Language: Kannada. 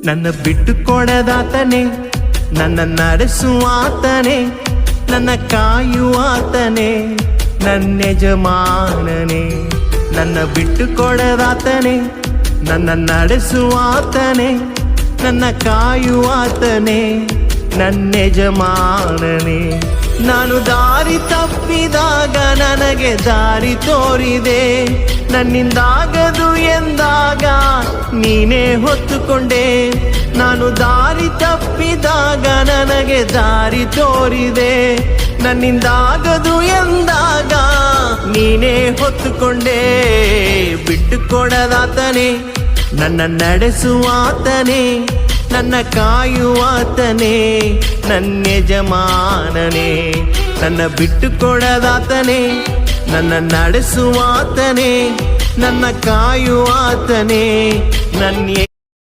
ನನ್ನ ಬಿಟ್ಟು ಕೊಡದಾತನೇ, ನನ್ನ ನಡೆಸುವಾತನೇ, ನನ್ನ ಕಾಯುವಾತನೇ, ನನ್ನ ಯಜಮಾನನೇ. ನನ್ನ ಬಿಟ್ಟು ಕೊಡದಾತನೇ, ನನ್ನ ನಡೆಸುವಾತನೇ, ನನ್ನ ಕಾಯುವಾತನೇ, ನನ್ನ ಯಜಮಾನನೇ. ನಾನು ದಾರಿ ತಪ್ಪಿದಾಗ ನನಗೆ ದಾರಿ ತೋರಿದೆ, ನನ್ನಿಂದಾಗದು ಎಂದಾಗ ನೀನೇ ಹೊತ್ತುಕೊಂಡೆ. ನಾನು ದಾರಿ ತಪ್ಪಿದಾಗ ನನಗೆ ದಾರಿ ತೋರಿದೆ, ನನ್ನಿಂದಾಗದು ಎಂದಾಗ ನೀನೇ ಹೊತ್ತುಕೊಂಡೆ. ಬಿಟ್ಟು ಕೊಡದಾತನೇ, ನನ್ನ ನಡೆಸುವಾತನೇ, ನನ್ನ ಕಾಯುವಾತನೇ, ನನ್ನ ಯಜಮಾನನೇ. ನನ್ನ ಬಿಟ್ಟು ಕೊಡದಾತನೇ, ನನ್ನ ನಡೆಸುವಾತನೇ, ನನ್ನ ಕಾಯುವಾತನೇ, ನನ್ನ